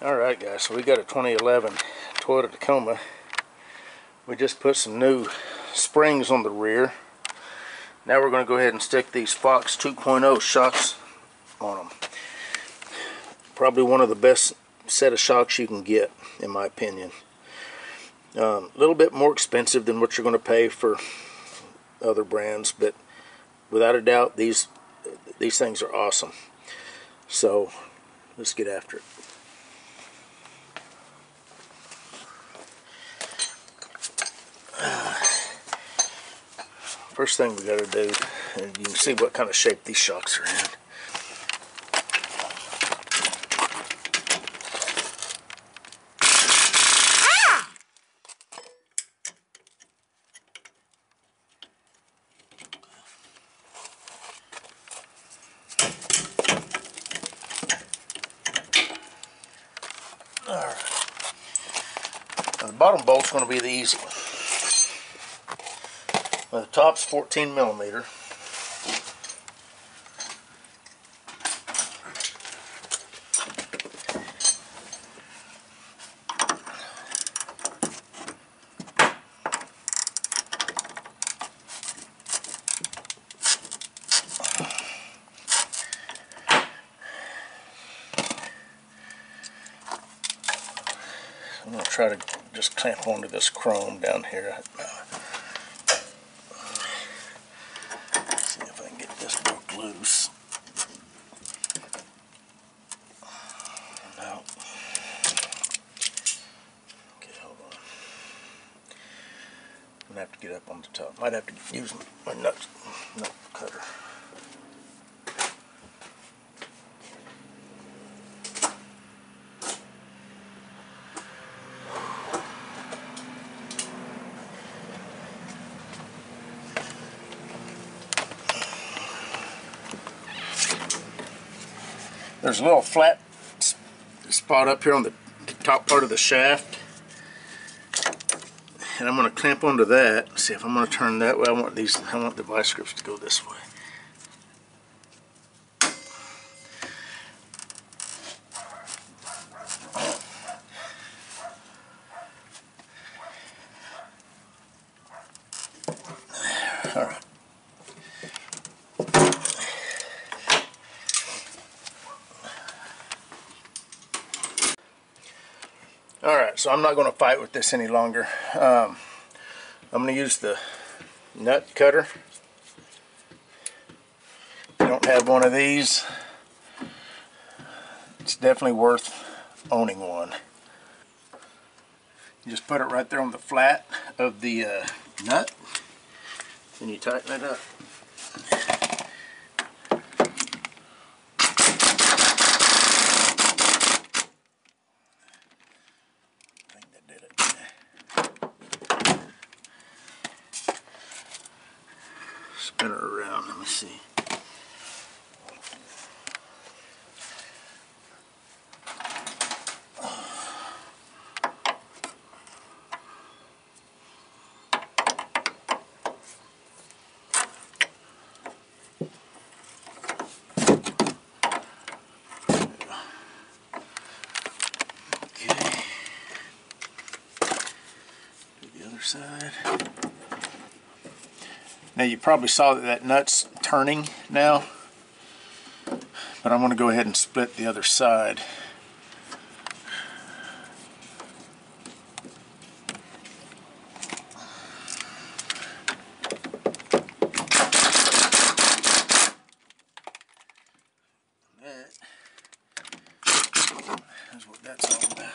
Alright guys, so we got a 2011 Toyota Tacoma. We just put some new springs on the rear. Now we're going to go ahead and stick these Fox 2.0 shocks on them. Probably one of the best set of shocks you can get, in my opinion. A little bit more expensive than what you're going to pay for other brands, but without a doubt these things are awesome. So let's get after it. First thing we got to do, and you can see what kind of shape these shocks are in. Alright. Now the bottom bolt's going to be the easy one. Now the top's 14 millimeter. I'm going to try to just clamp onto this chrome down here. See if I can get this broke loose. No. Okay, hold on. I'm going to have to get up on the top. Might have to use my nut cutter. There's a little flat spot up here on the top part of the shaft, and I'm going to clamp onto that. See if I'm going to turn that way. I want the vice grips to go this way. All right. Alright, so I'm not going to fight with this any longer. I'm going to use the nut cutter. If you don't have one of these, it's definitely worth owning one. You just put it right there on the flat of the nut, and you tighten it up. Spin it around, let me see. Okay. Do the other side. Now you probably saw that nut's turning now, but I'm going to go ahead and split the other side. That's what that's all about.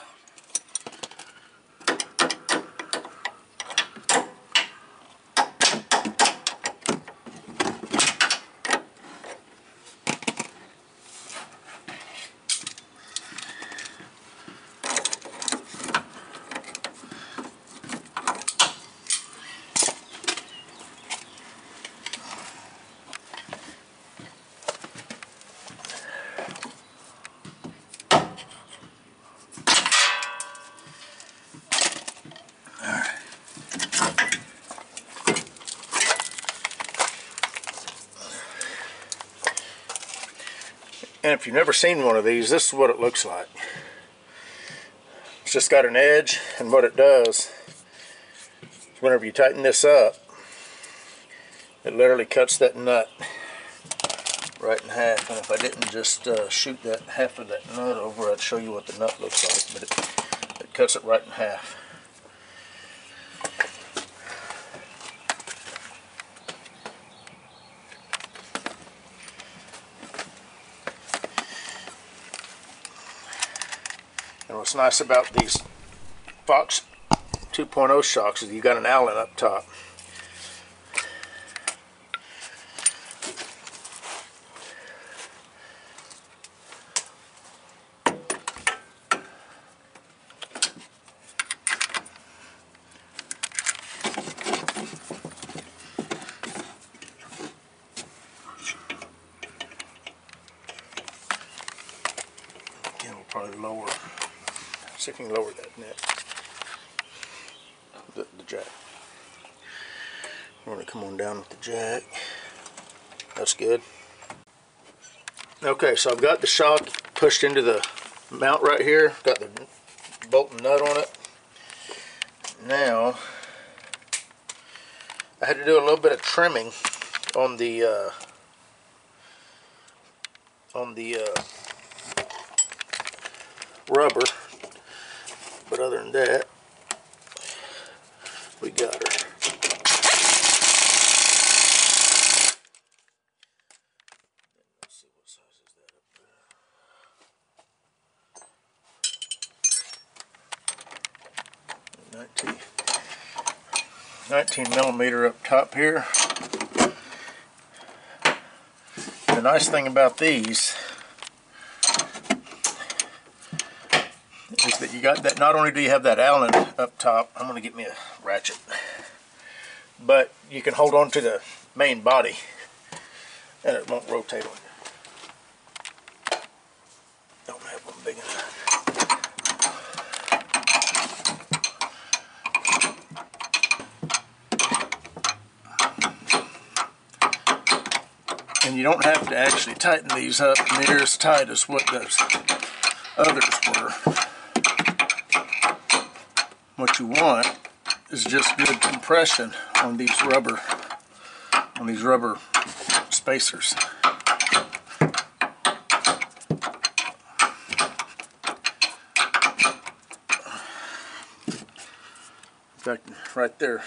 And if you've never seen one of these, this is what it looks like. just got an edge, and what it does is whenever you tighten this up, it literally cuts that nut right in half. And if I didn't just shoot that half of that nut over, I'd show you what the nut looks like, but it cuts it right in half. And what's nice about these Fox 2.0 shocks is you got an Allen up top. Probably lower. See if you can lower that net. The jack. We're going to come on down with the jack. That's good. Okay, so I've got the shock pushed into the mount right here. Got the bolt and nut on it. Now, I had to do a little bit of trimming on the rubber, but other than that, we got her. Let's see, what size is that up there? 19 millimeter up top here. The nice thing about these is that you got that, not only do you have that Allen up top, I'm going to get me a ratchet, but you can hold on to the main body and it won't rotate on you. Don't have one big enough. And you don't have to actually tighten these up near as tight as what those others were. What you want is just good compression on these rubber spacers. In fact, right there,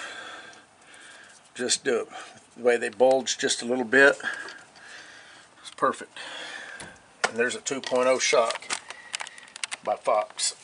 just do it. The way they bulge just a little bit, it's perfect. And there's a 2.0 shock by Fox.